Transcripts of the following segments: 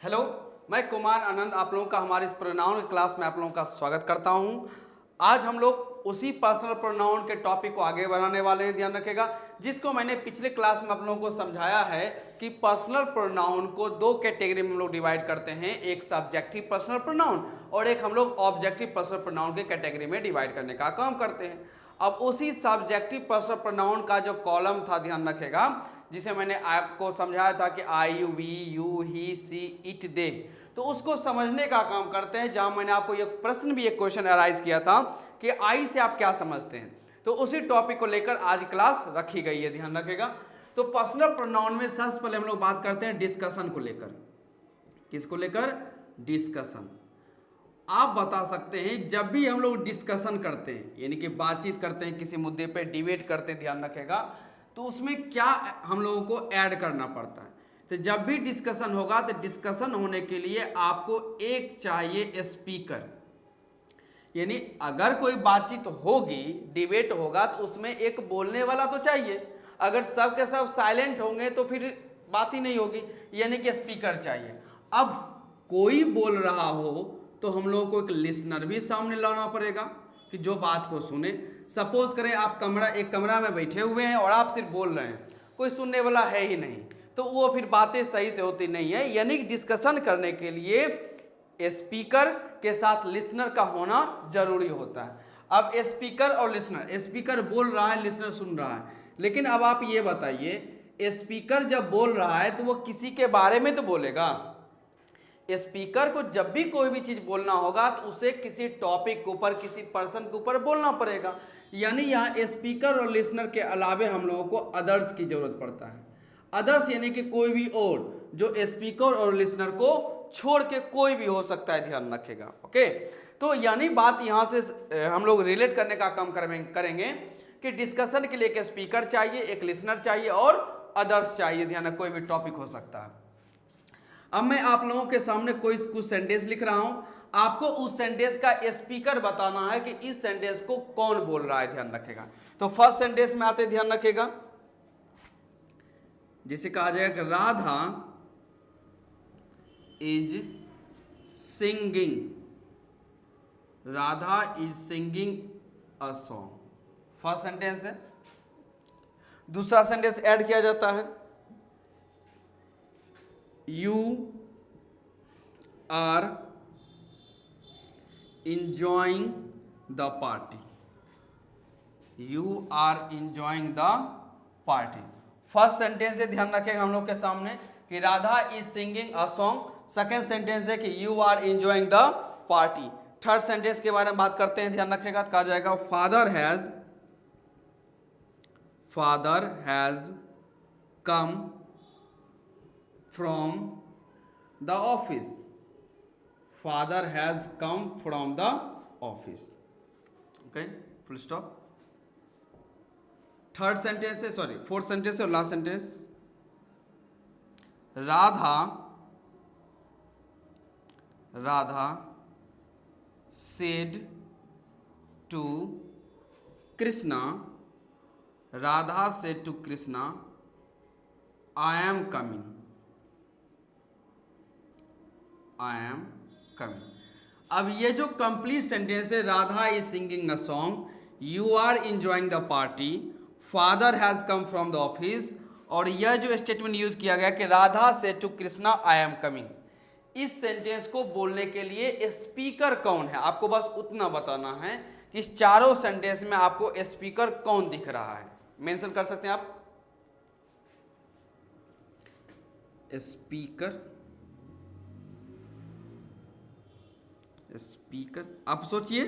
Hello, मैं कुमार आनंद आप लोगों का हमारे इस प्रोनाउन की क्लास में आप लोगों का स्वागत करता हूं। आज हम लोग उसी पर्सनल प्रोनाउन के टॉपिक को आगे बढ़ाने वाले हैं। ध्यान रखिएगा, जिसको मैंने पिछले क्लास में आप लोगों को समझाया है कि पर्सनल प्रोनाउन को दो कैटेगरी में हम लोग डिवाइड करते हैं, एक सब्जेक्टिव पर्सनल प्रोनाउन और एक हम लोग ऑब्जेक्टिव पर्सनल प्रोनाउन के कैटेगरी में डिवाइड करने का काम करते हैं। अब उसी सब्जेक्टिव पर्सनल प्रोनाउन का जो कॉलम था, ध्यान रखिएगा, जिसे मैंने आपको समझाया था कि I, we, you, he, she, it, they, तो उसको समझने का काम करते हैं। जहां मैंने आपको एक प्रश्न भी, एक क्वेश्चन अराइज किया था कि आई से आप क्या समझते हैं, तो उसी टॉपिक को लेकर आज क्लास रखी गई है। ध्यान रखिएगा। तो पर्सनल प्रोनाउन में सबसे पहले हम लोग बात करते हैं डिस्कशन को लेकर। किसको लेकर? डिस्कशन। आप बता सकते हैं जब भी हम लोग डिस्कशन करते हैं, यानी कि बातचीत करते हैं, किसी मुद्दे पे डिबेट करते हैं, ध्यान रखेगा, तो उसमें क्या हम लोगों को ऐड करना पड़ता है। तो जब भी डिस्कशन होगा तो डिस्कशन होने के लिए आपको एक चाहिए स्पीकर, यानी अगर कोई बातचीत होगी, डिबेट होगा, तो उसमें एक बोलने वाला तो चाहिए। अगर सब के सब साइलेंट होंगे तो फिर बात ही नहीं होगी, यानी कि स्पीकर चाहिए। अब कोई बोल रहा हो तो हम लोगों को एक लिसनर भी सामने लाना पड़ेगा कि जो बात को सुने। सपोज करें आप एक कमरा में बैठे हुए हैं और आप सिर्फ बोल रहे हैं, कोई सुनने वाला है ही नहीं, तो वो फिर बातें सही से होती नहीं है। यानी डिस्कशन करने के लिए स्पीकर के साथ लिसनर का होना जरूरी होता है। अब स्पीकर और लिसनर, स्पीकर बोल रहा है, लिसनर सुन रहा है, लेकिन अब आप ये बताइए, स्पीकर जब बोल रहा है तो वो किसी के बारे में तो बोलेगा। स्पीकर को जब भी कोई भी चीज बोलना होगा तो उसे किसी टॉपिक के ऊपर, किसी पर्सन के ऊपर बोलना पड़ेगा। यानी यहाँ स्पीकर और लिसनर के अलावे हम लोगों को अदर्स की जरूरत पड़ता है। अदर्स यानी कि कोई भी और, जो स्पीकर और लिसनर को छोड़ के कोई भी हो सकता है, ध्यान रखेगा। ओके, तो यानी बात यहाँ से हम लोग रिलेट करने का काम करेंगे कि डिस्कशन के लिए एक स्पीकर चाहिए, एक लिसनर चाहिए और अदर्स चाहिए। ध्यान, कोई भी टॉपिक हो सकता है। अब मैं आप लोगों के सामने कुछ सेंटेंस लिख रहा हूं, आपको उस सेंटेंस का स्पीकर बताना है कि इस सेंटेंस को कौन बोल रहा है। ध्यान रखेगा। तो फर्स्ट सेंटेंस में आते, ध्यान रखेगा, जिसे कहा जाएगा कि Radha is singing, Radha is singing a song. First sentence है। दूसरा सेंटेंस ऐड किया जाता है, You are enjoying the party. You are enjoying the party. First sentence है, ध्यान रखेंगे हम लोग के सामने कि Radha is singing a song. Second sentence है कि you are enjoying the party. Third sentence के बारे में बात करते हैं, ध्यान रखेगा, कहा जाएगा father has come from the office. Father has come from the office. Okay, full stop. Third sentence है, सॉरी फोर्थ सेंटेंस है और last sentence, Radha said to Krishna, Radha said to Krishna, I am coming. I am coming. अब ये जो complete sentence है, Radha is singing a song, you are enjoying the party, father has come from the office, और यह जो statement use किया गया कि राधा से to Krishna I am coming, इस सेंटेंस को बोलने के लिए स्पीकर कौन है, आपको बस उतना बताना है कि इस चारों सेंटेंस में आपको स्पीकर कौन दिख रहा है। मेंशन कर सकते हैं आप स्पीकर, आप सोचिए,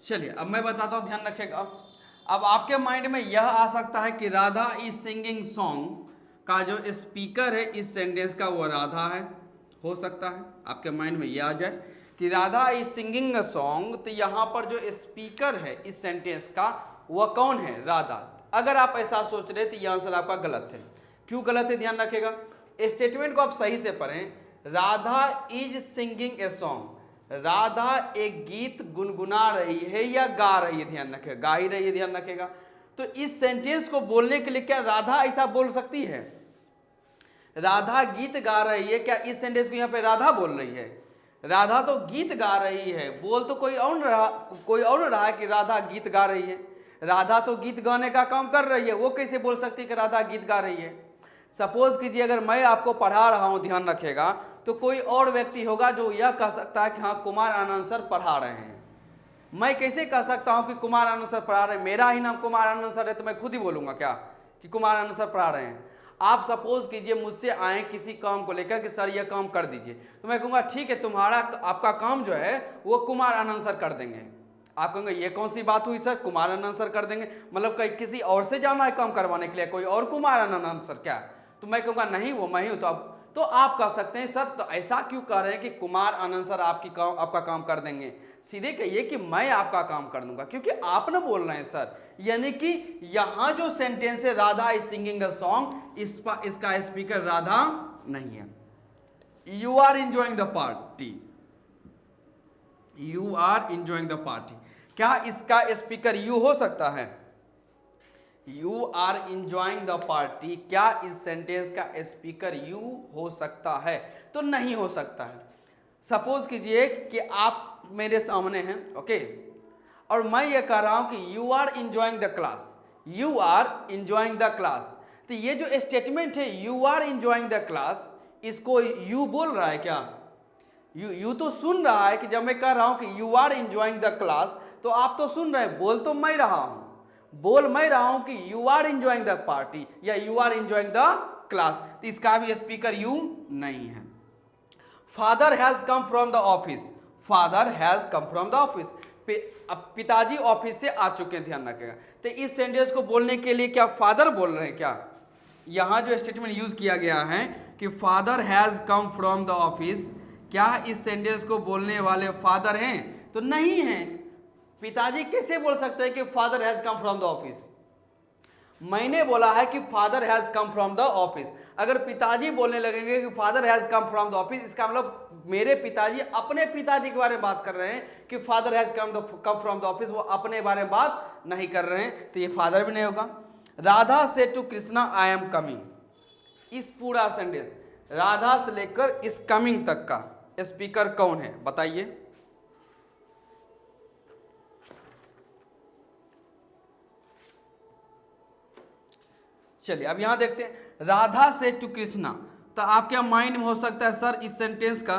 चलिए अब मैं बताता हूं, ध्यान रखिएगा। अब आपके माइंड में यह आ सकता है कि राधा इज सिंगिंग सॉन्ग का जो स्पीकर है इस सेंटेंस का वो राधा है। हो सकता है आपके माइंड में यह आ जाए कि Radha is singing a song, तो यहाँ पर जो स्पीकर है इस सेंटेंस का वह कौन है? राधा। अगर आप ऐसा सोच रहे तो यह आंसर आपका गलत है। क्यों गलत है? ध्यान रखेगा, स्टेटमेंट को आप सही से पढ़ें। Radha is singing a song, Radha एक गीत गुनगुना रही है या गा रही है, ध्यान रखेगा, गा ही रही है, ध्यान रखेगा। तो इस सेंटेंस को बोलने के लिए क्या राधा ऐसा बोल सकती है? राधा गीत गा रही है, क्या इस सेंटेंस को यहाँ पे राधा बोल रही है? राधा तो गीत गा रही है, बोल तो कोई और रहा है कि राधा गीत गा रही है। राधा तो गीत गाने का काम कर रही है, वो कैसे बोल सकती है कि राधा गीत गा रही है? सपोज कीजिए अगर मैं आपको पढ़ा रहा हूं, ध्यान रखेगा, तो कोई और व्यक्ति होगा जो यह कह सकता है कि हाँ कुमार आनंद सर पढ़ा रहे हैं। मैं कैसे कह सकता हूं कि कुमार आनंद सर पढ़ा रहे हैं? मेरा ही नाम कुमार आनंद सर है तो मैं खुद ही बोलूंगा क्या कि कुमार आनंद सर पढ़ा रहे हैं? आप सपोज कीजिए मुझसे आए किसी काम को लेकर कि सर यह काम कर दीजिए, तो मैं कहूँगा ठीक है, आपका काम जो है वो कुमार आनंद सर कर देंगे। आप कहेंगे ये कौन सी बात हुई सर, कुमार आनंद सर कर देंगे? मतलब कहीं किसी और से जाना है काम करवाने के लिए, कोई और कुमार आनंद सर क्या? तो मैं कहूँगा नहीं वो मैं ही हूँ। तो आप कह सकते हैं सर तो ऐसा क्यों कह रहे हैं कि कुमार आनंद सर आपका काम कर देंगे? सीधे कहिए कि मैं आपका काम कर दूंगा, क्योंकि आप ना बोल रहे हैं सर। यानी कि यहां जो सेंटेंस है Radha is singing a song, इसका स्पीकर राधा नहीं है। You are enjoying the party, you are enjoying the party, क्या इसका स्पीकर यू हो सकता है? You are enjoying the party, क्या इस सेंटेंस का स्पीकर यू हो सकता है? तो नहीं हो सकता है। सपोज कीजिए कि आप मेरे सामने हैं, ओके, और मैं ये कह रहा हूं कि you are enjoying the class, you are enjoying the class. तो ये जो स्टेटमेंट है you are enjoying the class, इसको यू बोल रहा है क्या? यू तो सुन रहा है कि जब मैं कह रहा हूं कि you are enjoying the class, तो आप तो सुन रहे हैं, बोल तो मैं रहा हूं, बोल मैं रहा हूं कि you are enjoying the party या you are enjoying the class. तो इसका भी स्पीकर यू नहीं है। Father has come from the office, father has come from the office, पिताजी ऑफिस से आ चुके हैं, ध्यान रखिएगा। तो इस सेंटेंस को बोलने के लिए क्या फादर बोल रहे हैं क्या? यहां जो स्टेटमेंट यूज किया गया है कि father has come from the office, क्या इस सेंटेंस को बोलने वाले फादर हैं? तो नहीं है। पिताजी कैसे बोल सकते हैं कि father has come from the office? मैंने बोला है कि father has come from the office. अगर पिताजी बोलने लगेंगे कि father has come from the office, इसका मतलब मेरे पिताजी अपने पिताजी के बारे में बात कर रहे हैं कि father has come from the office, वो अपने बारे में बात नहीं कर रहे हैं, तो ये फादर भी नहीं होगा। राधा से to Krishna I am coming, इस पूरा सेंटेंस राधा से लेकर इस कमिंग तक का स्पीकर कौन है बताइए? चलिए अब यहां देखते हैं राधा से टू कृष्णा। तो आपके माइंड में हो सकता है सर इस सेंटेंस का,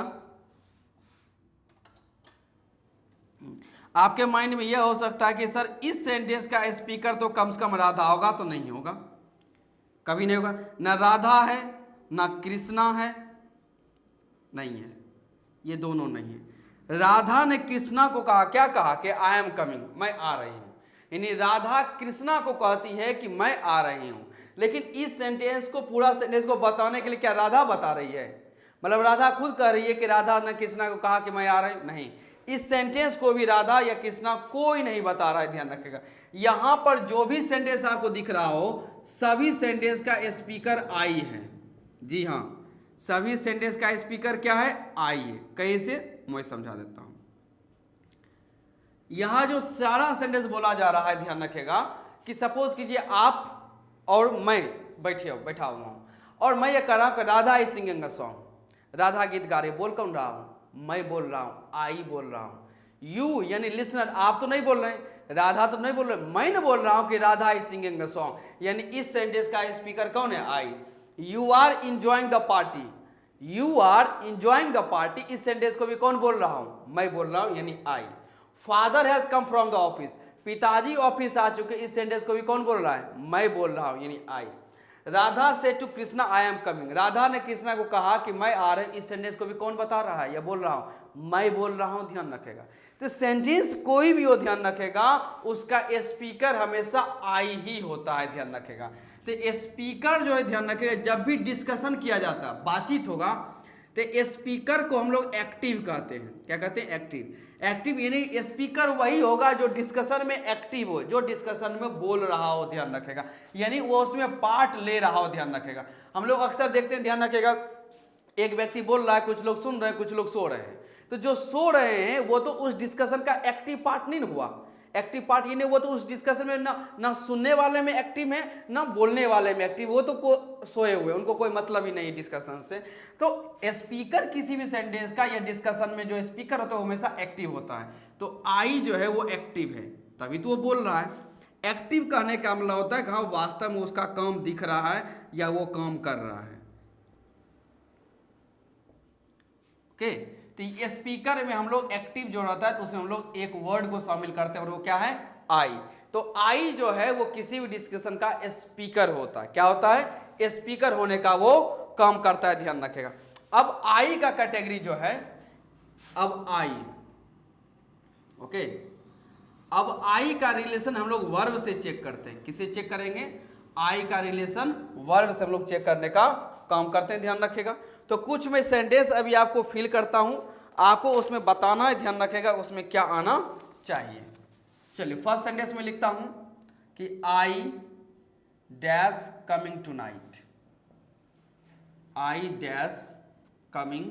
आपके माइंड में यह हो सकता है कि सर इस सेंटेंस का स्पीकर तो कम से कम राधा होगा, तो नहीं होगा, कभी नहीं होगा। ना राधा है ना कृष्णा है, नहीं है, ये दोनों नहीं है। राधा ने कृष्णा को कहा, क्या कहा कि आई एम कमिंग, मैं आ रही हूं। यानी राधा कृष्णा को कहती है कि मैं आ रही हूं, लेकिन इस सेंटेंस को पूरा सेंटेंस को बताने के लिए क्या राधा बता रही है? मतलब राधा खुद कह रही है कि राधा ने कृष्णा को कहा कि मैं आ रही हूं? नहीं, इस सेंटेंस को भी राधा या कृष्णा कोई नहीं बता रहा है, ध्यान रखिएगा। यहां पर जो भी सेंटेंस आपको दिख रहा हो सभी सेंटेंस का स्पीकर आई है। जी हां, सभी सेंटेंस का स्पीकर क्या है? आई है। कैसे? मैं समझा देता हूं। यहां जो सारा सेंटेंस बोला जा रहा है, ध्यान रखिएगा कि सपोज कीजिए आप और मैं बैठा हुआ हूं और मैं ये कह रहा हूं कि Radha is singing a song, Radha गीत गा रही, बोल कौन रहा हूं? मैं बोल रहा हूं, आई बोल रहा हूं। यू यानी लिसनर, आप तो नहीं बोल रहे हैं, राधा तो नहीं बोल रहे, मैं बोल रहा हूं कि Radha is singing a song, यानी इस सेंटेंस का स्पीकर कौन है? I. You are enjoying the party, you are enjoying the party, इस सेंटेंस को भी कौन बोल रहा हूं? मैं बोल रहा हूं, यानी I. Father has come from the office, पिताजी ऑफिस आ चुके, इस सेंटेंस को भी कौन बोल रहा है? मैं बोल रहा हूं, यानी आई। राधा से to Krishna I am coming, Radha ने कृष्णा को कहा कि मैं आ रही, इस सेंटेंस को भी कौन बता रहा है या बोल रहा हूं? मैं बोल रहा हूं, ध्यान रखेगा। तो सेंटेंस कोई भी हो, ध्यान रखेगा, उसका स्पीकर हमेशा आई ही होता है, ध्यान रखेगा। तो स्पीकर जो है, ध्यान रखेगा, जब भी डिस्कशन किया जाता है, बातचीत होगा, तो स्पीकर को हम लोग एक्टिव कहते हैं। क्या कहते हैं? एक्टिव। एक्टिव यानी स्पीकर वही होगा जो डिस्कशन में एक्टिव हो, जो डिस्कशन में बोल रहा हो, ध्यान रखेगा, यानी वो उसमें पार्ट ले रहा हो, ध्यान रखेगा। हम लोग अक्सर देखते हैं, ध्यान रखेगा, एक व्यक्ति बोल रहा है, कुछ लोग सुन रहे हैं, कुछ लोग सो रहे हैं, तो जो सो रहे हैं वो तो उस डिस्कशन का एक्टिव पार्ट नहीं हुआ। एक्टिव पार्ट ये नहीं, वो तो उस डिस्कशन में ना सुनने वाले में एक्टिव है ना बोलने वाले में एक्टिव, वो तो सोए हुए, उनको कोई मतलब ही नहीं है डिस्कशन से। तो स्पीकर किसी भी सेंटेंस का या डिस्कशन में जो स्पीकर होता है वो हमेशा एक्टिव होता है। तो आई जो है वो एक्टिव है, तभी तो वो बोल रहा है। एक्टिव कहने का मतलब होता है कि हाँ वास्तव में उसका काम दिख रहा है या वो काम कर रहा है। ओके, तो ये स्पीकर में हम लोग एक्टिव जो रहता है तो उसमें हम लोग एक वर्ड को शामिल करते हैं और वो क्या है, आई। तो आई जो है वो किसी भी डिस्कशन का स्पीकर होता है। क्या होता है, स्पीकर होने का वो काम करता है, ध्यान रखेगा। अब आई का कैटेगरी जो है, अब आई, ओके, अब आई का रिलेशन हम लोग वर्ब से चेक करते हैं। किससे चेक करेंगे, आई का रिलेशन वर्ब से हम लोग चेक करने का काम करते हैं, ध्यान रखेगा। तो कुछ मैं सेंटेंस अभी आपको फिल करता हूं, आपको उसमें बताना है, ध्यान रखेगा उसमें क्या आना चाहिए। चलिए फर्स्ट सेंटेंस में लिखता हूं कि I dash coming tonight, I dash coming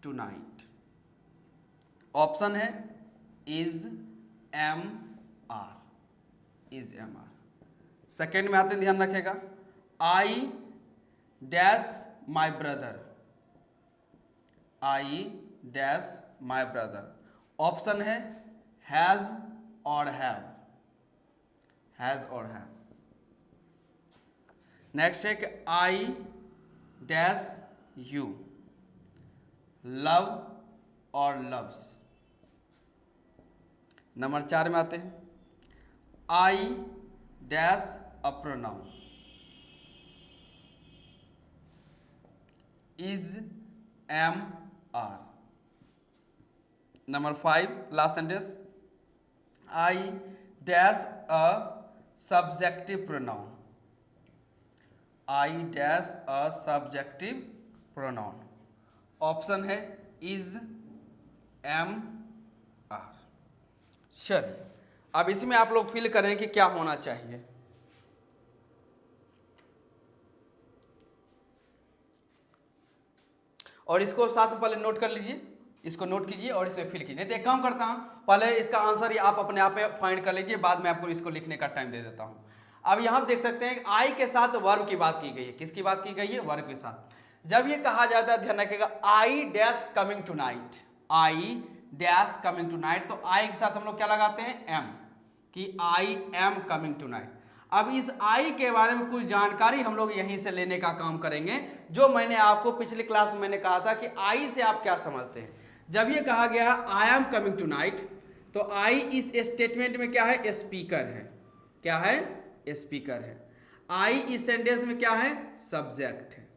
tonight. Option है is am are, is am are. Second में आते हैं, ध्यान रखेगा, I dash my brother, I dash my brother. Option है हैज और हैव, हैज और हैव। नेक्स्ट है कि आई डैश यू, लव और लव्स। नंबर 4 में आते हैं, I dash a pronoun, is am are. Number 5 last sentence, I dash a subjective pronoun, I dash a subjective pronoun. Option है is am are. चलिए अब इसमें आप लोग फिल करें कि क्या होना चाहिए। और इसको साथ में पहले नोट कर लीजिए, इसको नोट कीजिए और इसे फिल कीजिए। तो एक काम करता हूं, पहले इसका आंसर ही आप अपने आप में फाइंड कर लीजिए, बाद में आपको इसको लिखने का टाइम दे देता हूं। अब यहां देख सकते हैं आई के साथ वर्ब की बात की गई है। किसकी बात की गई है, वर्ब के साथ। जब ये कहा जाता है, ध्यान रखिएगा, I dash coming tonight, I dash coming tonight, तो आई के साथ हम लोग क्या लगाते हैं, एम, कि I am coming tonight. अब इस आई के बारे में कुछ जानकारी हम लोग यहीं से लेने का काम करेंगे, जो मैंने आपको पिछली क्लास में मैंने कहा था कि आई से आप क्या समझते हैं। जब ये कहा गया I am coming tonight, तो आई इस स्टेटमेंट में क्या है, स्पीकर है। क्या है, स्पीकर है। आई इस सेंटेंस में क्या है, सब्जेक्ट है।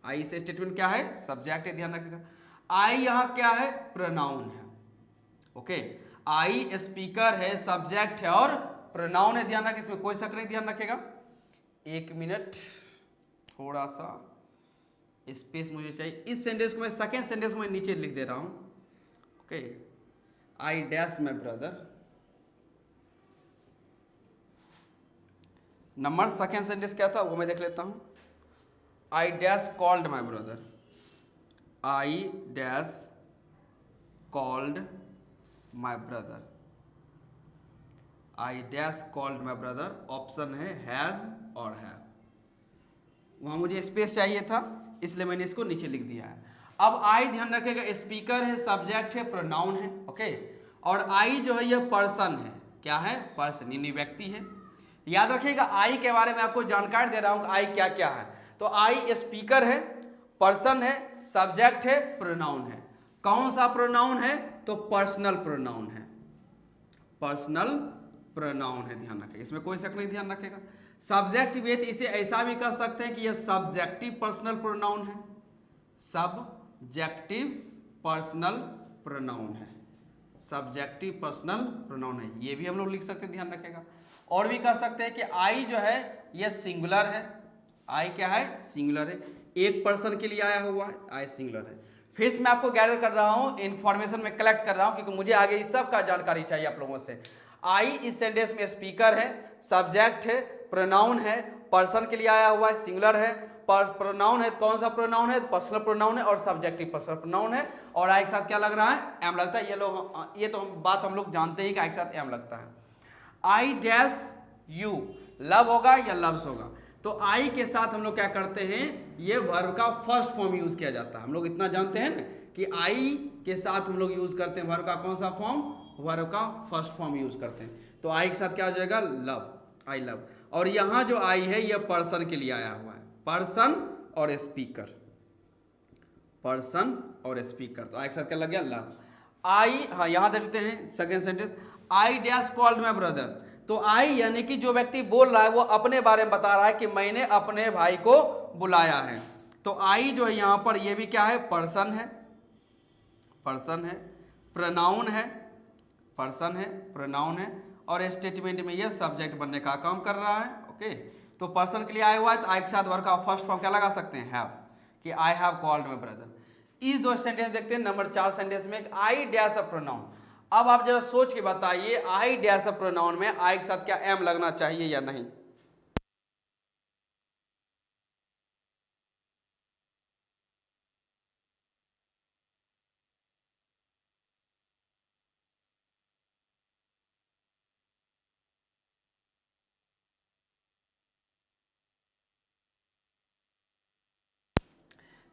आई इस स्टेटमेंट क्या है, सब्जेक्ट है, ध्यान रखिएगा। आई यहां क्या है, प्रोनाउन है। ओके, आई स्पीकर है, सब्जेक्ट है और प्रोनाउन है, ध्यान रखें, इसमें कोई शक नहीं, ध्यान रखेगा। 1 मिनट, थोड़ा सा स्पेस मुझे चाहिए। इस सेंटेंस को मैं सेकेंड सेंटेंस में नीचे लिख दे रहा हूं। Okay, I dash my brother. Number second sentence क्या था वो मैं देख लेता हूं। I dash called my brother, I dash called my brother, I dash called my brother. Option है हैज और हैव। वहां मुझे स्पेस चाहिए था, इसलिए मैंने इसको नीचे लिख दिया है। अब आई ध्यान रखिएगा, स्पीकर है, सब्जेक्ट है, प्रोनाउन है। ओके, और आई जो है यह पर्सन है। क्या है, पर्सन, यानी व्यक्ति है। याद रखिएगा, आई के बारे में आपको जानकारी दे रहा हूं, आई क्या क्या है। तो आई स्पीकर है, पर्सन है, सब्जेक्ट है, प्रोनाउन है। कौन सा प्रोनाउन है, तो पर्सनल प्रोनाउन है, पर्सनल प्रोनाउन है, ध्यान रखेगा, इसमें कोई शक नहीं, ध्यान रखेगा। सब्जेक्ट भी है, तो इसे ऐसा भी कह सकते हैं कि यह सब्जेक्टिव पर्सनल प्रोनाउन है, सब्जेक्टिव पर्सनल प्रोनाउन है, सब्जेक्टिव पर्सनल प्रोनाउन है, ये भी हम लोग लिख सकते हैं, ध्यान रखेगा। और भी कह सकते हैं कि आई जो है यह सिंगुलर है। आई क्या है, सिंगुलर है, एक पर्सन के लिए आया हुआ है, आई सिंगुलर है। फिर से मैं आपको गैदर कर रहा हूं, इंफॉर्मेशन में कलेक्ट कर रहा हूं, क्योंकि मुझे आगे इस सब का जानकारी चाहिए आप लोगों से। आई इस सेंटेंस में स्पीकर है, सब्जेक्ट है, प्रोनाउन है, पर्सन के लिए आया हुआ है, सिंगुलर है, प्रोनाउन है, कौन सा प्रोनाउन है? पर्सनल प्रोनाउन है और सब्जेक्टिव पर्सनल प्रोनाउन है। और आई के साथ क्या लग रहा है? एम लगता है। ये तो बात हम लोग जानते हैं कि आई के साथ एम लगता है। आई डैश यू, लव होगा या लव्स होगा? तो आई के साथ हम लोग क्या करते हैं, ये वर्ब का फर्स्ट फॉर्म यूज किया जाता है। हम लोग इतना जानते हैं ना कि आई के साथ हम लोग यूज करते हैं वर्ब का कौन सा फॉर्म? वर्ब का फर्स्ट फॉर्म यूज करते हैं। तो आई के साथ क्या हो जाएगा? Love, I love. और यहां जो आई है ये पर्सन के लिए आया हुआ है, पर्सन और स्पीकर, पर्सन और स्पीकर। तो आई के साथ क्या लग गया? लव। आई, हाँ यहां देखते हैं second sentence, I dash called my brother. तो आई यानी कि जो व्यक्ति बोल रहा है वो अपने बारे में बता रहा है कि मैंने अपने भाई को बुलाया है। तो आई जो है यहां पर ये भी क्या है? पर्सन है, पर्सन है, प्रोनाउन है, पर्सन है, प्रोनाउन है, और स्टेटमेंट में ये सब्जेक्ट बनने का काम कर रहा है। ओके, तो पर्सन के लिए आया हुआ है तो आई के साथ वर्ब का फर्स्ट फॉर्म क्या लगा सकते हैं? हैव, कि I have called my brother. इस दो सेंटेंस देखते हैं। नंबर 4 सेंटेंस में आई डैश अ प्रोनाउन। अब आप जरा सोच के बताइए, आई डैश अ प्रोनाउन में आई के साथ क्या एम लगना चाहिए या नहीं?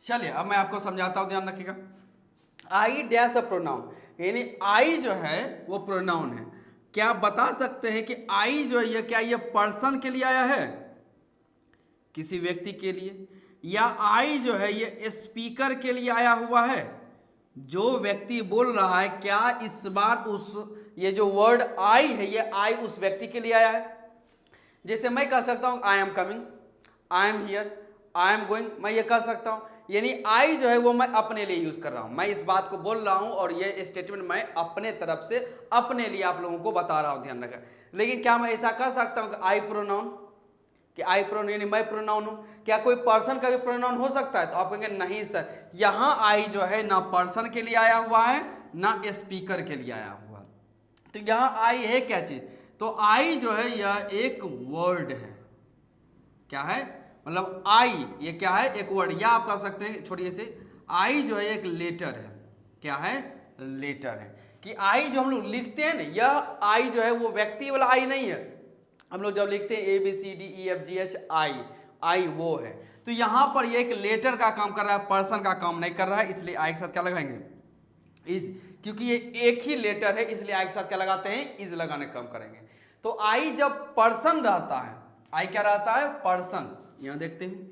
चलिए अब मैं आपको समझाता हूं, ध्यान रखिएगा। आई डैश अ प्रोनाउन, यानी आई जो है वो प्रोनाउन है। क्या आप बता सकते हैं कि आई जो है ये क्या ये पर्सन के लिए आया है, किसी व्यक्ति के लिए, या आई जो है ये स्पीकर के लिए आया हुआ है? जो व्यक्ति बोल रहा है क्या इस बार उस, ये जो वर्ड आई है ये आई उस व्यक्ति के लिए आया है? जैसे मैं कह सकता हूं आई am coming, I am here, I am going, मैं ये कह सकता हूं। यानी आई जो है वो मैं अपने लिए यूज कर रहा हूं, मैं इस बात को बोल रहा हूं और ये स्टेटमेंट मैं अपने तरफ से अपने लिए आप लोगों को बता रहा हूं, ध्यान रखें। लेकिन क्या मैं ऐसा कह सकता हूं कि आई प्रोनाउन, कि आई प्रोनाउन यानी मैं प्रोनाउन हूं? क्या कोई पर्सन का भी प्रोनाउन हो सकता है? तो आप कहेंगे नहीं सर, यहां आई जो है ना पर्सन के लिए आया हुआ है ना स्पीकर के लिए आया हुआ। तो यहां आई है क्या चीज? तो आई जो है यह एक वर्ड है। क्या है? मतलब आई ये क्या है? एक वर्ड, या आप कह सकते हैं छोड़िए से, आई जो है एक लेटर है। क्या है? लेटर है। कि आई जो हम लोग लिखते हैं ना, यह आई जो है वो व्यक्ति वाला आई नहीं है। हम लोग जब लिखते हैं ABCDEFGH आई, आई वो है। तो यहां पर ये एक लेटर का काम कर रहा है, पर्सन का काम नहीं कर रहा है, इसलिए आई के साथ क्या लगाएंगे? इज। क्योंकि ये एक ही लेटर है इसलिए आई के साथ क्या लगाते हैं? इज लगाने का काम करेंगे। तो आई जब पर्सन रहता है, आई क्या रहता है? पर्सन। यहां देखते हैं,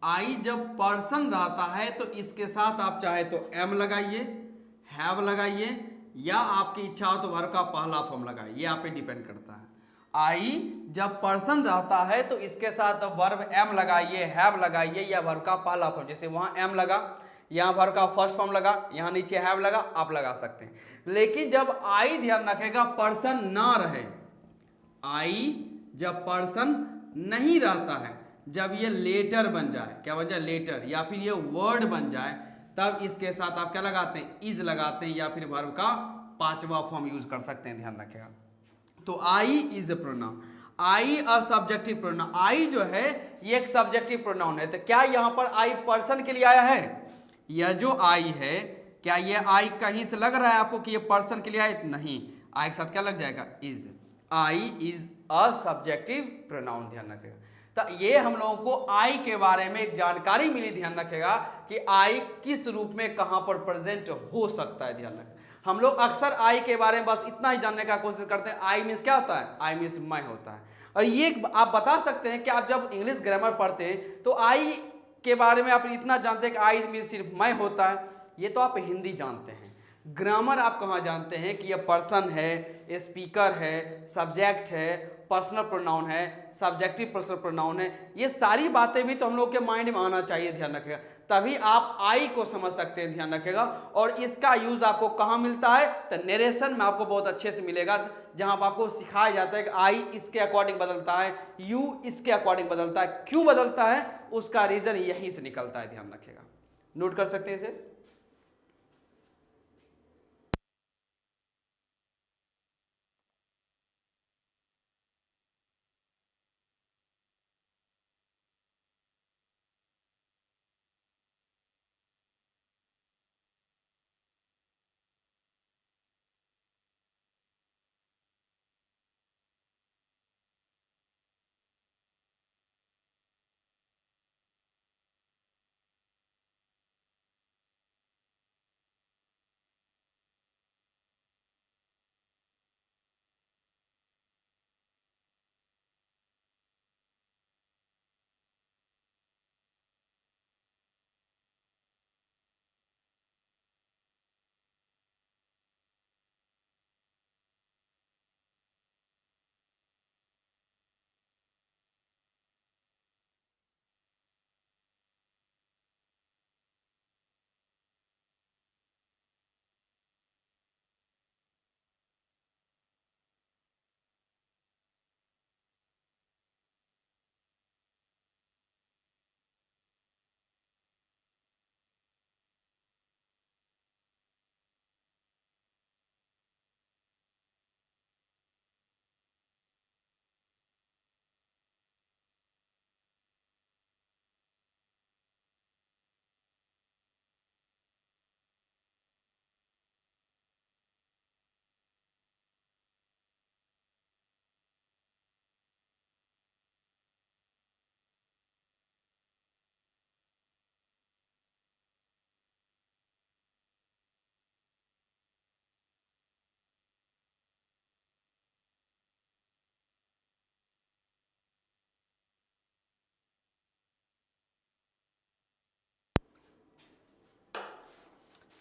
आई जब पर्सन रहता है तो इसके साथ आप चाहे तो एम लगाइए, हैव लगाइए, या आपकी इच्छा हो तो वर्ब का पहला फॉर्म लगाइए, ये आप पे डिपेंड करता है। आई जब पर्सन रहता है तो इसके साथ वर्ब एम लगाइए, हैव लगाइए, या वर्ब का पहला फॉर्म, जैसे वहां एम लगा, यहां वर्ब का फर्स्ट फॉर्म लगा, यहां नीचे हैव लगा, आप लगा सकते हैं। लेकिन जब आई, ध्यान रखेगा, पर्सन ना रहे, आई जब पर्सन नहीं रहता है, जब ये लेटर बन जाए, क्या बन जाए? लेटर, या फिर ये वर्ड बन जाए, तब इसके साथ आप क्या लगाते हैं? इज लगाते हैं, या फिर वर्ब का पांचवा फॉर्म यूज कर सकते हैं, ध्यान रखेगा। तो I is a pronoun, I a subjective pronoun. I जो है ये एक सब्जेक्टिव प्रोनाउन है। तो क्या यहां पर आई पर्सन के लिए आया है? यह जो आई है, क्या ये आई कहीं से लग रहा है आपको कि ये पर्सन के लिए आए? नहीं, आई के साथ क्या लग जाएगा? Is. I is a subjective pronoun, ध्यान रखेगा। तो ये हम लोगों को आई के बारे में एक जानकारी मिली, ध्यान रखेगा, कि आई किस रूप में कहां पर प्रेजेंट हो सकता है, ध्यान रखेगा। हम लोग अक्सर आई के बारे में बस इतना ही जानने का कोशिश करते हैं, आई मीन्स क्या होता है? आई मीन्स मैं होता है। और ये आप बता सकते हैं कि आप जब इंग्लिश ग्रामर पढ़ते हैं तो आई के बारे में आप इतना जानते हैं कि आई मीन्स सिर्फ मैं होता है, ये तो आप हिंदी जानते हैं। ग्रामर आप कहाँ जानते हैं कि ये पर्सन है, स्पीकर है, सब्जेक्ट है, पर्सनल प्रोनाउन है, सब्जेक्टिव पर्सनल प्रोनाउन है, ये सारी बातें भी तो हम लोग के माइंड में आना चाहिए, ध्यान रखिएगा। तभी आप आई को समझ सकते हैं, ध्यान रखिएगा। और इसका यूज आपको कहाँ मिलता है? तो नरेशन में आपको बहुत अच्छे से मिलेगा, जहां पर आपको सिखाया जाता है कि आई इसके अकॉर्डिंग बदलता है, यू इसके अकॉर्डिंग बदलता है। क्यों बदलता है उसका रीजन यहीं से निकलता है, ध्यान रखिएगा। नोट कर सकते हैं इसे।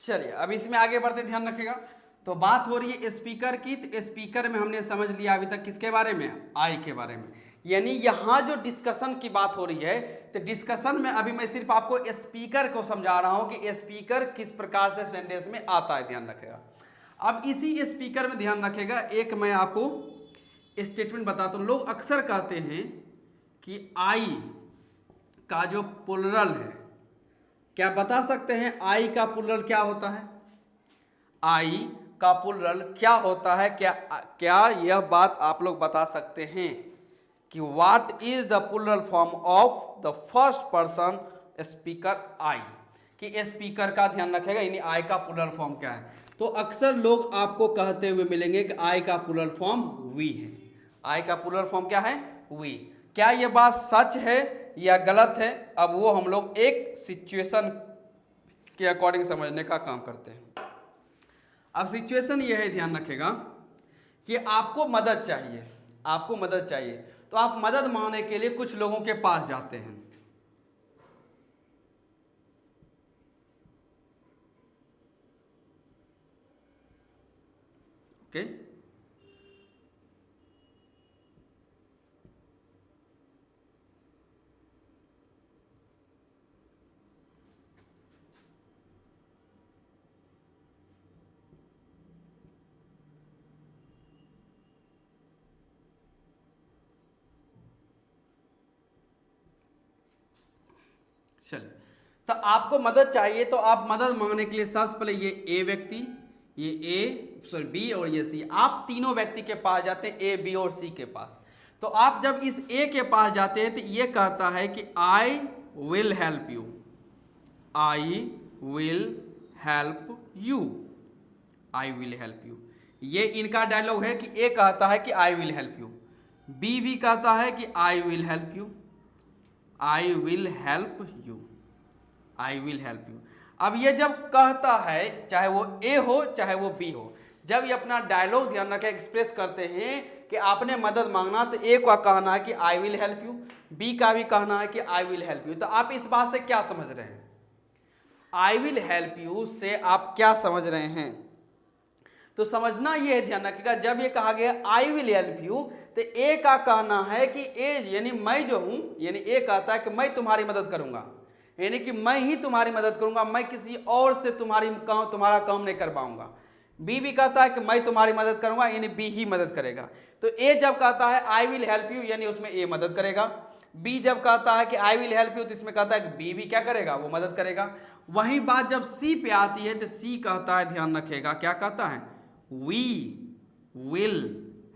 चलिए अब इसमें आगे बढ़ते, ध्यान रखिएगा। तो बात हो रही है स्पीकर की, तो स्पीकर में हमने समझ लिया अभी तक किसके बारे में, आई के बारे में। यानी यहाँ जो डिस्कशन की बात हो रही है, तो डिस्कशन में अभी मैं सिर्फ आपको स्पीकर को समझा रहा हूँ कि स्पीकर किस प्रकार से सेंटेंस में आता है, ध्यान रखेगा। अब इसी स्पीकर में ध्यान रखेगा, एक मैं आपको स्टेटमेंट बताता हूँ। लोग अक्सर कहते हैं कि आई का जो प्लुरल है, क्या बता सकते हैं आई का प्लुरल क्या होता है? आई का प्लुरल क्या होता है? क्या यह बात आप लोग बता सकते हैं कि what is the plural form of the first person speaker I? कि स्पीकर का ध्यान रखेगा, यानी आई का प्लुरल फॉर्म क्या है। तो अक्सर लोग आपको कहते हुए मिलेंगे कि आई का प्लुरल फॉर्म वी है। आई का प्लुरल फॉर्म क्या है? वी। क्या यह बात सच है या गलत है? अब वो हम लोग एक सिचुएशन के अकॉर्डिंग समझने का काम करते हैं। अब सिचुएशन यह है, ध्यान रखेगा, कि आपको मदद चाहिए, आपको मदद चाहिए, तो आप मदद मांगने के लिए कुछ लोगों के पास जाते हैं। ओके, चलिए, तो आपको मदद चाहिए, तो आप मदद मांगने के लिए सबसे पहले ये ए व्यक्ति, ये बी और ये सी, आप तीनों व्यक्ति के पास जाते हैं, ए बी और सी के पास। तो आप जब इस ए के पास जाते हैं तो ये कहता है कि I will help you, I will help you, I will help you. ये इनका डायलॉग है कि ए कहता है कि I will help you, B भी कहता है कि I will help you, I will help you, I will help you. अब ये जब कहता है, चाहे वो ए हो चाहे वो बी हो, जब ये अपना डायलॉग ध्यान रखें एक्सप्रेस करते हैं कि आपने मदद मांगना, तो ए का कहना है कि I will help you, B का भी कहना है कि आई विल हेल्प यू। तो आप इस बात से क्या समझ रहे हैं? आई विल हेल्प यू से आप क्या समझ रहे हैं? तो समझना ये है, ध्यान रखिएगा, जब ये कहा गया आई विल हेल्प यू, तो ए का कहना है कि ए यानी मैं जो हूं, यानी ए कहता है कि मैं तुम्हारी मदद करूंगा, यानी कि मैं ही तुम्हारी मदद करूंगा, मैं किसी और से तुम्हारा काम नहीं कर पाऊंगा। बी भी कहता है कि मैं तुम्हारी मदद करूंगा, यानी बी ही मदद करेगा। तो ए जब कहता है आई विल हेल्प यू, यानी उसमें ए मदद करेगा। बी जब कहता है कि आई विल हेल्प यू, तो इसमें कहता है कि बी भी क्या करेगा, वो मदद करेगा। वही बात जब सी पे आती है, तो सी कहता है, ध्यान रखिएगा, क्या कहता है? We will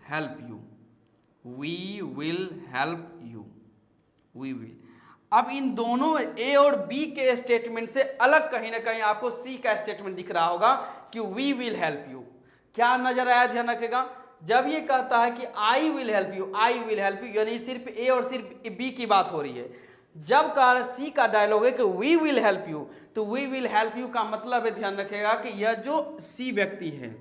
help you, we will help you, we will. अब इन दोनों ए और बी के स्टेटमेंट से अलग कहीं ना कहीं आपको सी का स्टेटमेंट दिख रहा होगा कि वी विल हेल्प यू। क्या नजर आया? ध्यान रखेगा, जब ये कहता है कि I will help you, I will help you, यानी सिर्फ ए और सिर्फ बी की बात हो रही है। जब कहा सी का डायलॉग है कि वी विल हेल्प यू, तो वी विल हेल्प यू का मतलब है, ध्यान रखेगा, कि यह जो सी व्यक्ति है,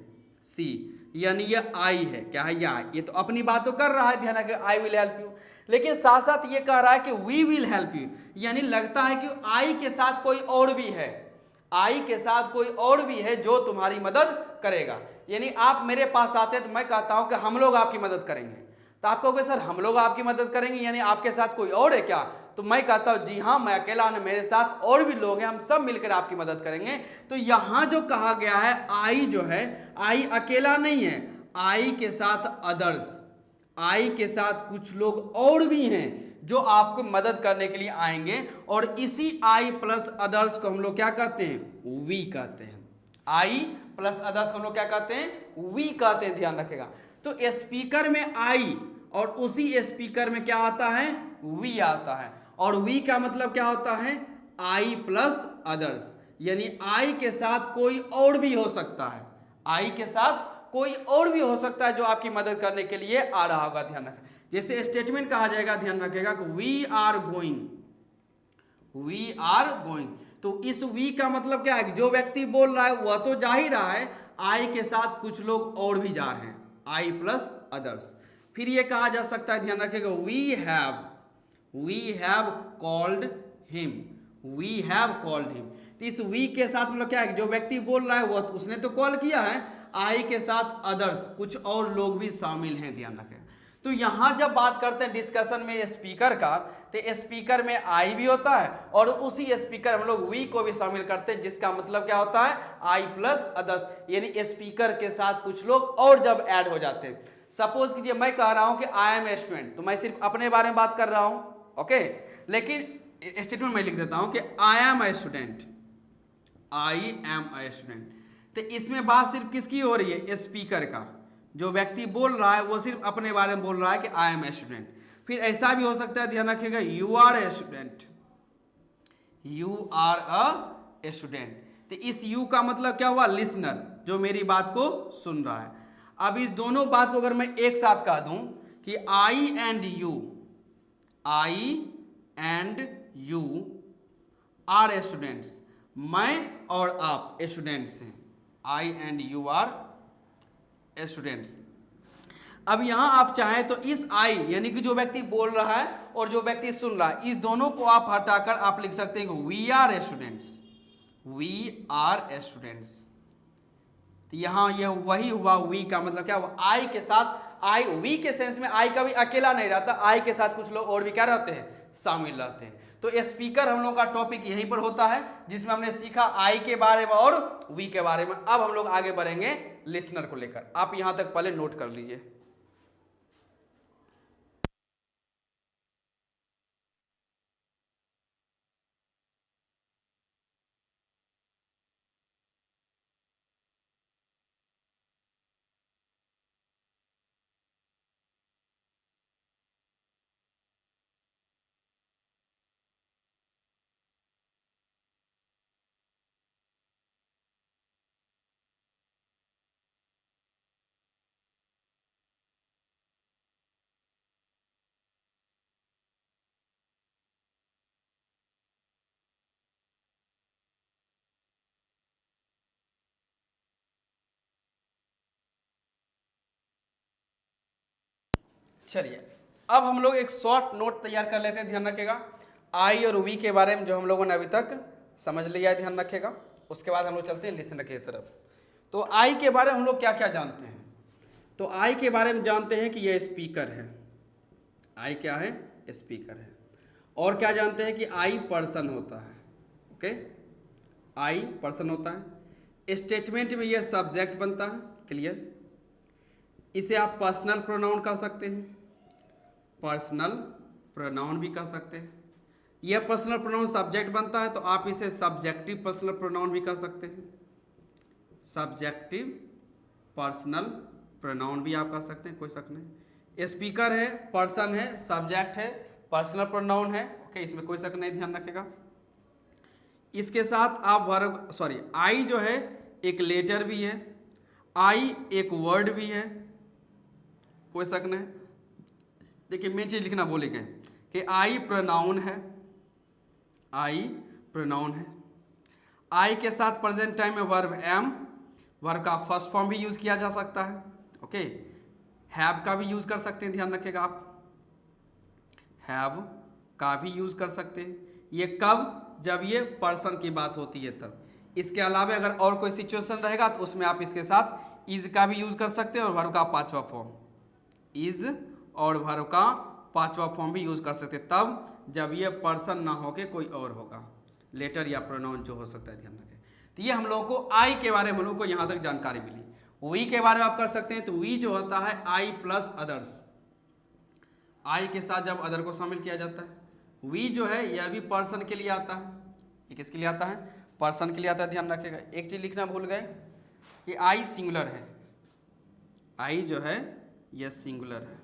सी यानी यह आई है, क्या है? ये तो अपनी बात तो कर रहा है, ध्यान रखेगा, आई विल हेल्प यू, लेकिन साथ साथ ये कह रहा है कि वी विल हेल्प यू, यानी लगता है कि आई के साथ कोई और भी है, आई के साथ कोई और भी है जो तुम्हारी मदद करेगा। यानी आप मेरे पास आते हैं तो मैं कहता हूं कि हम लोग आपकी मदद करेंगे, तो आप कहोगे सर हम लोग आपकी मदद करेंगे, यानी आपके साथ कोई और है क्या? तो मैं कहता हूं जी हाँ, मैं अकेला नहीं, मेरे साथ और भी लोग हैं, हम सब मिलकर आपकी मदद करेंगे। तो यहां जो कहा गया है, आई जो है, आई अकेला नहीं है, आई के साथ अदर्स, आई के साथ कुछ लोग और भी हैं जो आपको मदद करने के लिए आएंगे, और इसी आई प्लस अदर्स को हम लोग क्या कहते हैं? वी कहते हैं। आई प्लस अदर्स को हम लोग क्या कहते हैं? वी कहते हैं, ध्यान रखेगा। तो स्पीकर में आई और उसी स्पीकर में क्या आता है? वी आता है, और वी का मतलब क्या होता है? आई प्लस अदर्स, यानी आई के साथ कोई और भी हो सकता है, आई के साथ कोई और भी हो सकता है जो आपकी मदद करने के लिए आ रहा होगा, ध्यान रखें। जैसे स्टेटमेंट कहा जाएगा, ध्यान रखेगा कि we are going, we are going, तो इस वी का मतलब क्या है? जो व्यक्ति बोल रहा है वह तो जा ही रहा है, आई के साथ कुछ लोग और भी जा रहे हैं, आई प्लस अदर्स। फिर ये कहा जा सकता है, ध्यान रखेगा, we have called him, we have called him, तो इस वी के साथ मतलब क्या है, जो व्यक्ति बोल रहा है वो उसने तो कॉल किया है, आई के साथ अदर्स कुछ और लोग भी शामिल हैं, ध्यान रखें। तो यहां जब बात करते हैं डिस्कशन में स्पीकर का, तो स्पीकर में आई भी होता है और उसी स्पीकर हम लोग वी को भी शामिल करते हैं, जिसका मतलब क्या होता है, आई प्लस अदर्स, यानी स्पीकर के साथ कुछ लोग और जब ऐड हो जाते हैं। सपोज कीजिए मैं कह रहा हूं कि आई एम ए स्टूडेंट, तो मैं सिर्फ अपने बारे में बात कर रहा हूं, ओके, लेकिन स्टेटमेंट में लिख देता हूं कि I am a student, I am a student. तो इसमें बात सिर्फ किसकी हो रही है, स्पीकर का, जो व्यक्ति बोल रहा है वो सिर्फ अपने बारे में बोल रहा है कि आई एम ए स्टूडेंट। फिर ऐसा भी हो सकता है, ध्यान रखिएगा, you are a student, you are a student. तो इस यू का मतलब क्या हुआ, लिसनर, जो मेरी बात को सुन रहा है। अब इस दोनों बात को अगर मैं एक साथ कह दूं कि I and you, I and you are a students, मैं और आप स्टूडेंट्स हैं, I and you are students. अब यहां आप चाहें तो इस आई यानी कि जो व्यक्ति बोल रहा है और जो व्यक्ति सुन रहा है, इस दोनों को आप हटाकर आप लिख सकते हैं कि we are students, we are students. तो यहां यह वही हुआ, वी का मतलब क्या हुआ, आई के साथ, आई वी के सेंस में आई कभी अकेला नहीं रहता, आई के साथ कुछ लोग और भी क्या रहते हैं, शामिल रहते हैं। तो स्पीकर हम लोग का टॉपिक यहीं पर होता है, जिसमें हमने सीखा आई के बारे में और वी के बारे में। अब हम लोग आगे बढ़ेंगे लिसनर को लेकर, आप यहां तक पहले नोट कर लीजिए। चलिए अब हम लोग एक शॉर्ट नोट तैयार कर लेते हैं, ध्यान रखिएगा। आई और वी के बारे में जो हम लोगों ने अभी तक समझ लिया है, ध्यान रखिएगा। उसके बाद हम लोग चलते हैं लिसनर की तरफ। तो आई के बारे में हम लोग क्या क्या जानते हैं, तो आई के बारे में जानते हैं कि यह स्पीकर है, आई क्या है, स्पीकर है। और क्या जानते हैं कि आई पर्सन होता है, ओके, आई पर्सन होता है। स्टेटमेंट में यह सब्जेक्ट बनता है, क्लियर। इसे आप पर्सनल प्रोनाउन कह सकते हैं, पर्सनल प्रोनाउन भी कह सकते हैं। यह पर्सनल प्रोनाउन सब्जेक्ट बनता है, तो आप इसे सब्जेक्टिव पर्सनल प्रोनाउन भी कह सकते हैं, सब्जेक्टिव पर्सनल प्रोनाउन भी आप कह सकते हैं, कोई शक नहीं। स्पीकर है, पर्सन है, सब्जेक्ट है, पर्सनल प्रोनाउन है, ओके, इसमें कोई शक नहीं, ध्यान रखेगा। इसके साथ आप वर्ब, सॉरी, आई जो है एक लेटर भी है, आई एक वर्ड भी है, कोई शक नहीं। देखिए मेन चीज लिखना बोले गए कि आई प्रोनाउन है, आई प्रोनाउन है। आई के साथ प्रेजेंट टाइम में वर्ब एम, वर्ब का फर्स्ट फॉर्म भी यूज किया जा सकता है, ओके। हैव का भी यूज कर सकते हैं, ध्यान रखिएगा आप, हैव का भी यूज कर सकते हैं। ये कब, जब ये पर्सन की बात होती है तब। इसके अलावा अगर और कोई सिचुएशन रहेगा तो उसमें आप इसके साथ इज का भी यूज कर सकते हैं और वर्ब का पांचवा फॉर्म, इज और वर्ब का पांचवा फॉर्म भी यूज कर सकते हैं, तब जब ये पर्सन ना होके कोई और होगा, लेटर या प्रोनाउन जो हो सकता है, ध्यान रखें। तो ये हम लोगों को आई के बारे में हम लोगों को यहाँ तक जानकारी मिली। वी के बारे में आप कर सकते हैं, तो वी जो होता है आई प्लस अदर्स, आई के साथ जब अदर को शामिल किया जाता है। वी जो है यह भी पर्सन के लिए आता है, ये किसके लिए आता है, पर्सन के लिए आता है, ध्यान रखिएगा। एक चीज लिखना भूल गए कि आई सिंगुलर है, आई जो है यह सिंगुलर है,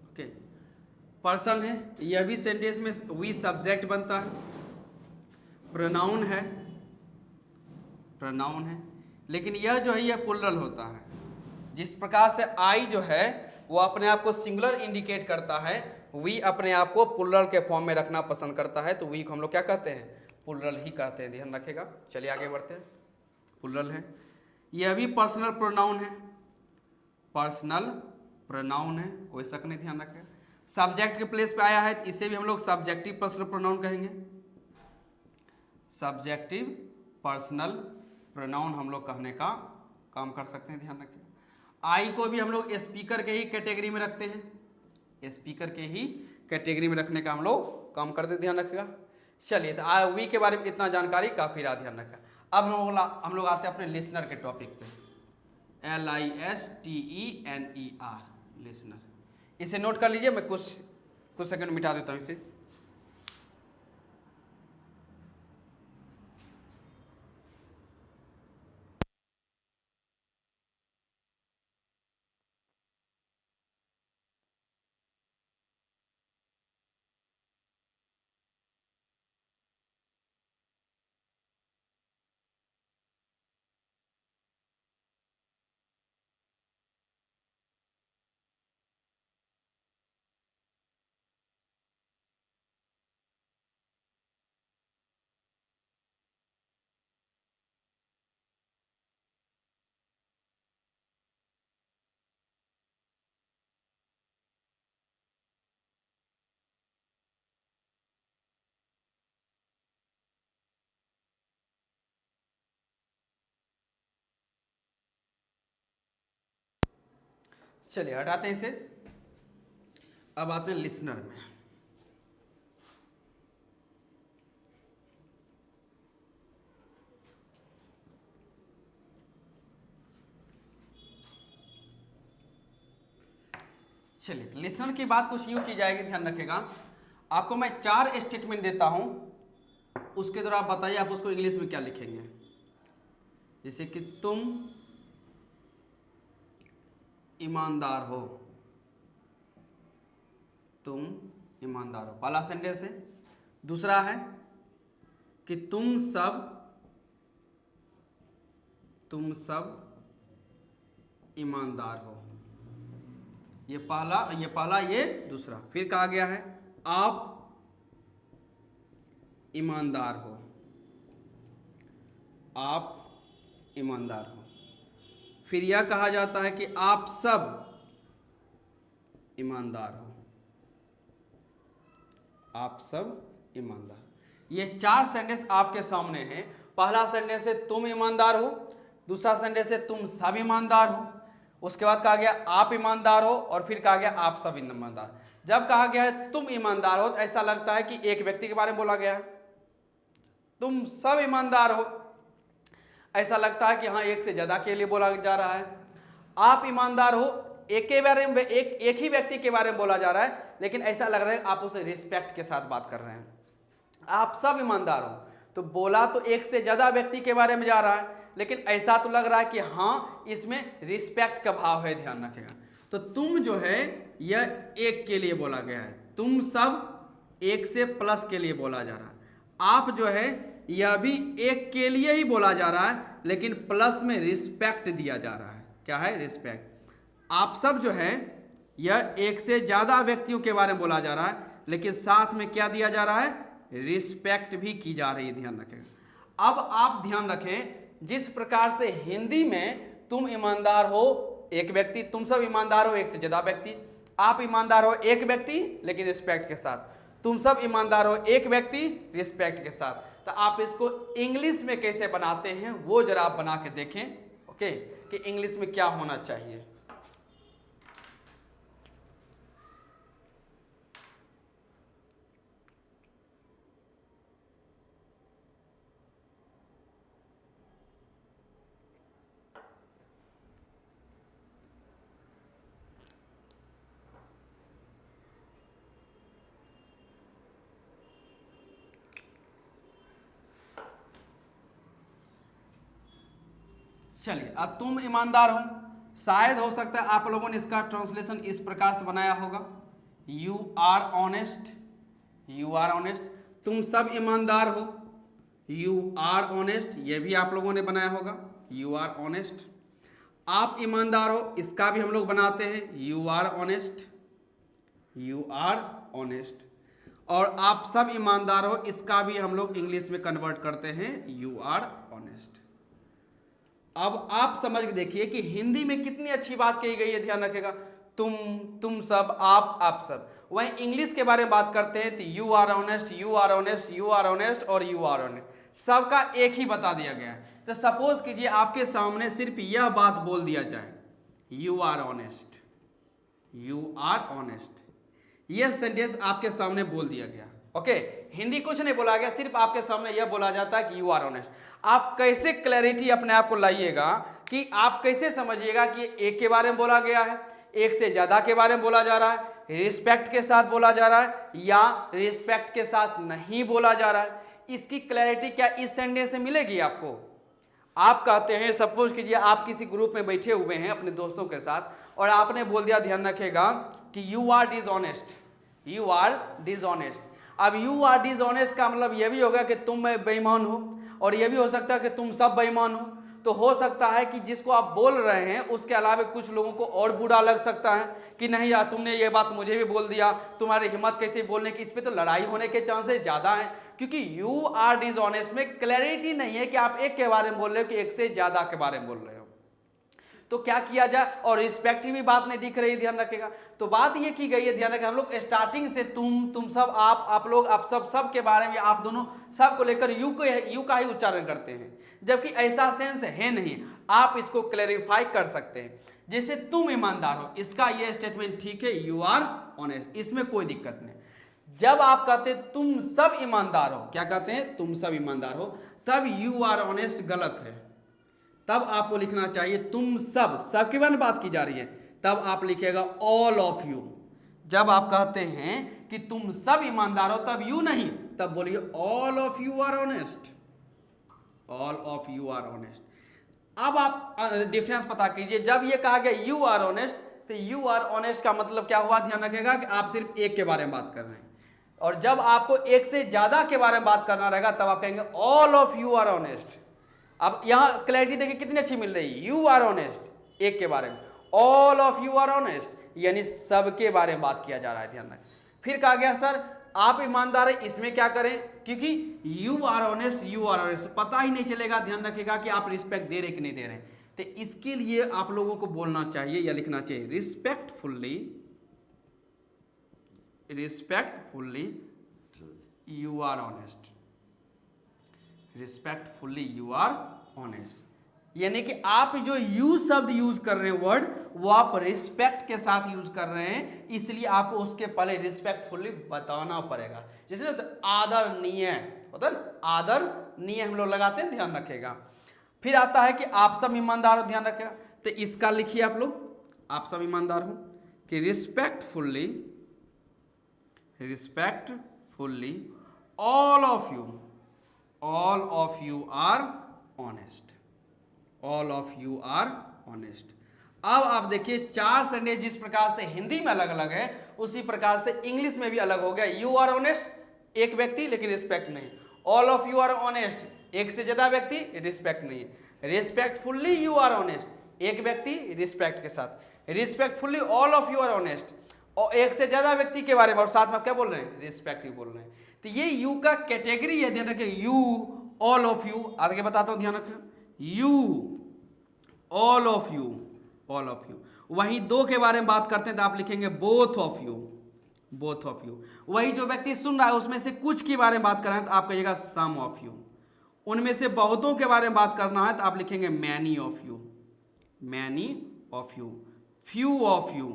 ओके। पर्सन है, यह भी सेंटेंस में वी सब्जेक्ट बनता है, प्रोनाउन है, प्रोनाउन है, लेकिन यह जो है यह प्लुरल होता है। जिस प्रकार से आई जो है वो अपने आप को सिंगुलर इंडिकेट करता है, वी अपने आप को प्लुरल के फॉर्म में रखना पसंद करता है, तो वी को हम लोग क्या कहते हैं, प्लुरल ही कहते हैं, ध्यान रखेगा। चलिए आगे बढ़ते हैं, प्लुरल है। यह भी पर्सनल प्रोनाउन है, पर्सनल प्रोनाउन है, कोई शक नहीं, ध्यान रखें। सब्जेक्ट के प्लेस पे आया है तो इसे भी हम लोग सब्जेक्टिव पर्सनल प्रोनाउन कहेंगे, सब्जेक्टिव पर्सनल प्रोनाउन हम लोग कहने का काम कर सकते हैं, ध्यान रखिए। आई को भी हम लोग स्पीकर के ही कैटेगरी में रखते हैं, स्पीकर के ही कैटेगरी में रखने का हम लोग काम करते हैं, ध्यान रखिएगा। चलिए, तो वी के बारे में इतना जानकारी काफी रहा, ध्यान रखा। अब हम लोग आते हैं अपने लिसनर के टॉपिक पे, LISTENER, लिसनर। इसे नोट कर लीजिए, मैं कुछ सेकंड मिटा देता हूँ इसे। चलिए, हटाते हैं इसे। अब आते हैं लिसनर में। चलिए, तो लिसनर की बात कुछ यूं की जाएगी, ध्यान रखिएगा। आपको मैं 4 स्टेटमेंट देता हूं, उसके द्वारा आप बताइए आप उसको इंग्लिश में क्या लिखेंगे। जैसे कि तुम ईमानदार हो, तुम ईमानदार हो, पहला सेंटेंस है। दूसरा है कि तुम सब ईमानदार हो, ये पहला, ये दूसरा। फिर कहा गया है आप ईमानदार हो, आप ईमानदार हो। फिर यह कहा जाता है कि आप सब ईमानदार हो, आप सब ईमानदार। ये 4 सेंटेंस आपके सामने हैं। पहला सेंटेंस है तुम ईमानदार हो, दूसरा सेंटेंस है तुम सब ईमानदार हो, उसके बाद कहा गया आप ईमानदार हो, और फिर कहा गया आप सब ईमानदार। जब कहा गया है तुम ईमानदार हो तो ऐसा लगता है कि एक व्यक्ति के बारे में बोला गया है। तुम सब ईमानदार हो, ऐसा लगता है कि हाँ एक से ज्यादा के लिए बोला जा रहा है। आप ईमानदार हो, एक के बारे में एक ही व्यक्ति के बारे में बोला जा रहा है, लेकिन ऐसा लग रहा है आप उसे रिस्पेक्ट के साथ बात कर रहे हैं। आप सब ईमानदार हो, तो बोला तो एक से ज्यादा व्यक्ति के बारे में जा रहा है, लेकिन ऐसा तो लग रहा है कि हाँ इसमें रिस्पेक्ट का भाव है, ध्यान रखिएगा। तो तुम जो है यह एक के लिए बोला गया है, तुम सब एक से प्लस के लिए बोला जा रहा है। आप जो है यह भी एक के लिए ही बोला जा रहा है, लेकिन प्लस में रिस्पेक्ट दिया जा रहा है। क्या है? रिस्पेक्ट। आप सब जो है यह एक से ज्यादा व्यक्तियों के बारे में बोला जा रहा है, लेकिन साथ में क्या दिया जा रहा है? रिस्पेक्ट भी की जा रही है, ध्यान रखें। अब आप ध्यान रखें, जिस प्रकार से हिंदी में तुम ईमानदार हो एक व्यक्ति, तुम सब ईमानदार हो एक से ज्यादा व्यक्ति, आप ईमानदार हो एक व्यक्ति लेकिन रिस्पेक्ट के साथ, तुम सब ईमानदार हो एक व्यक्ति रिस्पेक्ट के साथ। तो आप इसको इंग्लिश में कैसे बनाते हैं वो जरा आप बना के देखें, ओके, कि इंग्लिश में क्या होना चाहिए। चलिए, अब तुम ईमानदार हो, शायद हो सकता है आप लोगों ने इसका ट्रांसलेशन इस प्रकार से बनाया होगा, you are honest, you are honest. तुम सब ईमानदार हो, यू आर ऑनेस्ट, ये भी आप लोगों ने बनाया होगा, यू आर ऑनेस्ट। आप ईमानदार हो, इसका भी हम लोग बनाते हैं, you are honest, you are honest. और आप सब ईमानदार हो, इसका भी हम लोग इंग्लिश में कन्वर्ट करते हैं, यू आर ऑनेस्ट। अब आप समझ के देखिए कि हिंदी में कितनी अच्छी बात कही गई है, ध्यान रखिएगा। तुम सब, आप सब। वहीं इंग्लिश के बारे में बात करते हैं तो you are honest, you are honest, you are honest और यू आर ऑनेस्ट। सबका एक ही बता दिया गया है। तो सपोज कीजिए आपके सामने सिर्फ यह बात बोल दिया जाए, you are honest, you are honest, यह सेंटेंस आपके सामने बोल दिया गया, ओके, हिंदी कुछ नहीं बोला गया, सिर्फ आपके सामने यह बोला जाता है कि यू आर ऑनेस्ट। आप कैसे क्लैरिटी अपने आप को लाइएगा कि आप कैसे समझिएगा कि एक के बारे में बोला गया है, एक से ज्यादा के बारे में बोला जा रहा है, रिस्पेक्ट के साथ बोला जा रहा है या रिस्पेक्ट के साथ नहीं बोला जा रहा है। इसकी क्लैरिटी क्या इस सेंटेंस से मिलेगी आपको? आप कहते हैं, सपोज कीजिए आप किसी ग्रुप में बैठे हुए हैं अपने दोस्तों के साथ और आपने बोल दिया, ध्यान रखिएगा, कि you are dishonest, you are dishonest. अब यू आर डिसऑनेस्ट का मतलब यह भी होगा कि तुम बेईमान हो, और यह भी हो सकता है कि तुम सब बेईमान हो। तो हो सकता है कि जिसको आप बोल रहे हैं उसके अलावा कुछ लोगों को और बुरा लग सकता है कि नहीं यार तुमने ये बात मुझे भी बोल दिया, तुम्हारी हिम्मत कैसे बोलने की, इस पे तो लड़ाई होने के चांसेस ज्यादा हैं, क्योंकि यू आर डिसऑनेस्ट में क्लैरिटी नहीं है कि आप एक के बारे में बोल रहे हो कि एक से ज्यादा के बारे में बोल रहे हो। तो क्या किया जाए, और रिस्पेक्ट की भी बात नहीं दिख रही, ध्यान रखेगा। तो बात ये की गई है, ध्यान रखें, हम लोग स्टार्टिंग से तुम सब, आप लोग, आप सब के बारे में, आप दोनों सब को लेकर यू का ही उच्चारण करते हैं, जबकि ऐसा सेंस है नहीं। आप इसको क्लैरिफाई कर सकते हैं, जैसे तुम ईमानदार हो, इसका ये स्टेटमेंट ठीक है, यू आर ऑनेस्ट, इसमें कोई दिक्कत नहीं। जब आप कहते हैं तुम सब ईमानदार हो, क्या कहते हैं, तुम सब ईमानदार हो, तब यू आर ऑनेस्ट गलत है। तब आपको लिखना चाहिए तुम सब के बारे में बात की जा रही है, तब आप लिखेगा ऑल ऑफ यू। जब आप कहते हैं कि तुम सब ईमानदार हो, तब यू नहीं, तब बोलिए all of you are honest, all of you are honest. अब आप डिफरेंस पता कीजिए, जब ये कहा गया यू आर ऑनेस्ट, तो यू आर ऑनेस्ट का मतलब क्या हुआ, ध्यान रखिएगा कि आप सिर्फ एक के बारे में बात कर रहे हैं, और जब आपको एक से ज्यादा के बारे में बात करना रहेगा तब आप कहेंगे all of you are honest. अब यहां क्लैरिटी देखिए कितनी अच्छी मिल रही है, यू आर ऑनेस्ट एक के बारे में, all of you are honest यानी सबके बारे में बात किया जा रहा है, ध्यान रखें। फिर कहा गया सर आप ईमानदार है, इसमें क्या करें, क्योंकि you are honest, you are honest पता ही नहीं चलेगा, ध्यान रखिएगा कि आप रिस्पेक्ट दे रहे कि नहीं दे रहे। तो इसके लिए आप लोगों को बोलना चाहिए या लिखना चाहिए respectfully, respectfully you are honest, respectfully you are honest. यानी कि आप जो यू शब्द यूज कर रहे हैं वर्ड, वो आप रिस्पेक्ट के साथ यूज कर रहे हैं, इसलिए आपको उसके पहले रिस्पेक्टफुल्ली बताना पड़ेगा। जैसे तो आदरणीय होता है, आदरणीय हम लोग लगाते हैं, ध्यान रखेगा। फिर आता है कि आप सब ईमानदार हो, ध्यान रखेगा। तो इसका लिखिए आप लोग, आप सब ईमानदार हो, कि respectfully, respectfully all of you, all of you are honest, all of you are honest. अब आप देखिए चार सेंटेंस जिस प्रकार से हिंदी में अलग अलग है, उसी प्रकार से इंग्लिश में भी अलग हो गया। यू आर ऑनेस्ट एक व्यक्ति लेकिन रिस्पेक्ट नहीं, all of you are honest एक से ज्यादा व्यक्ति रिस्पेक्ट नहीं, रिस्पेक्टफुल्ली यू आर ऑनेस्ट एक व्यक्ति रिस्पेक्ट के साथ, respectfully all of you are honest और एक से ज्यादा व्यक्ति के बारे में, और साथ में आप क्या बोल रहे हैं, रिस्पेक्ट बोल रहे हैं। तो ये यू का कैटेगरी है, ध्यान रखिए, यू ऑल ऑफ यू, आगे बताता हूं, ध्यान रखिए, you all of you, all of you. वहीं दो के बारे में बात करते हैं तो आप लिखेंगे both of you, both of you. वही जो व्यक्ति सुन रहा है उसमें से कुछ के बारे में बात कर रहे हैं तो आप कहिएगा सम ऑफ यू। उनमें से बहुतों के बारे में बात करना है तो आप लिखेंगे many of you, many of you, few of you,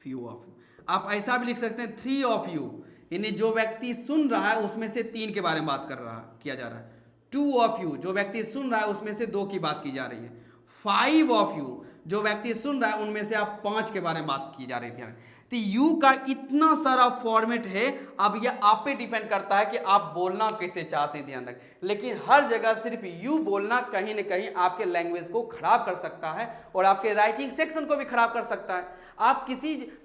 few of you. आप ऐसा भी लिख सकते हैं थ्री ऑफ यू, यानी जो व्यक्ति सुन रहा है उसमें से तीन के बारे में बात किया जा रहा है। टू ऑफ यू, जो व्यक्ति सुन रहा है उसमें से दो की बात की जा रही है। फाइव ऑफ यू, जो व्यक्ति सुन रहा है उनमें से आप पांच के बारे में बात की जा रही थी। तो यू का इतना सारा फॉर्मेट है, अब यह आप पे डिपेंड करता है कि आप बोलना कैसे चाहते हैं, ध्यान रखें। लेकिन हर जगह सिर्फ यू बोलना कहीं ना कहीं आपके लैंग्वेज को खराब कर सकता है और आपके राइटिंग सेक्शन को भी खराब कर सकता है।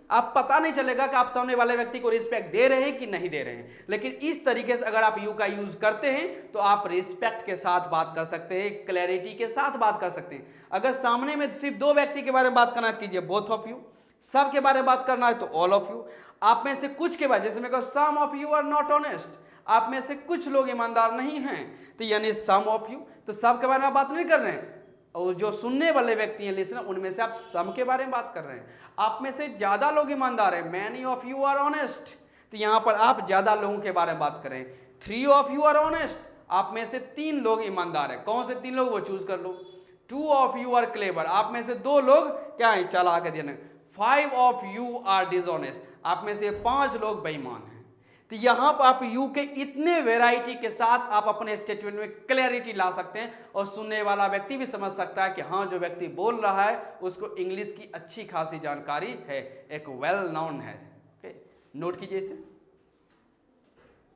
आप पता नहीं चलेगा कि आप सामने वाले व्यक्ति को रिस्पेक्ट दे रहे हैं कि नहीं दे रहे हैं। लेकिन इस तरीके से अगर आप यू का यूज करते हैं तो आप रिस्पेक्ट के साथ बात कर सकते हैं, क्लैरिटी के साथ बात कर सकते हैं। अगर सामने में सिर्फ दो व्यक्ति के बारे में बात करना है कीजिए बोथ ऑफ यू, सब के बारे में बात करना है तो ऑल ऑफ यू। आप में से कुछ के बारे, जैसे मैं कहूं some of you are not honest, आप में से कुछ लोग ईमानदार नहीं हैं, तो यानी सम ऑफ यू, तो सब के बारे में बात नहीं कर रहे हैं। और जो सुनने वाले व्यक्ति हैं लिसनर, उनमें से आप सम के बारे में बात कर रहे हैं। आप में से ज्यादा लोग ईमानदार हैं, many of you are honest, तो यहां पर आप ज्यादा लोगों के बारे में बात करें। Three of you are honest, आप में से 3 लोग ईमानदार हैं। कौन से 3 लोग, वो चूज कर लो। 2 ऑफ यू आर क्लेवर, आप में से 2 लोग क्या है, चालाक है। 5 ऑफ यू आर डिसऑनेस्ट, आप में से 5 लोग बेईमान हैं। तो यहां पर आप यू के इतने वेराइटी के साथ आप अपने स्टेटमेंट में क्लैरिटी ला सकते हैं और सुनने वाला व्यक्ति भी समझ सकता है कि हाँ, जो व्यक्ति बोल रहा है उसको इंग्लिश की अच्छी खासी जानकारी है, एक वेल नोन है। ओके, नोट कीजिए इसे।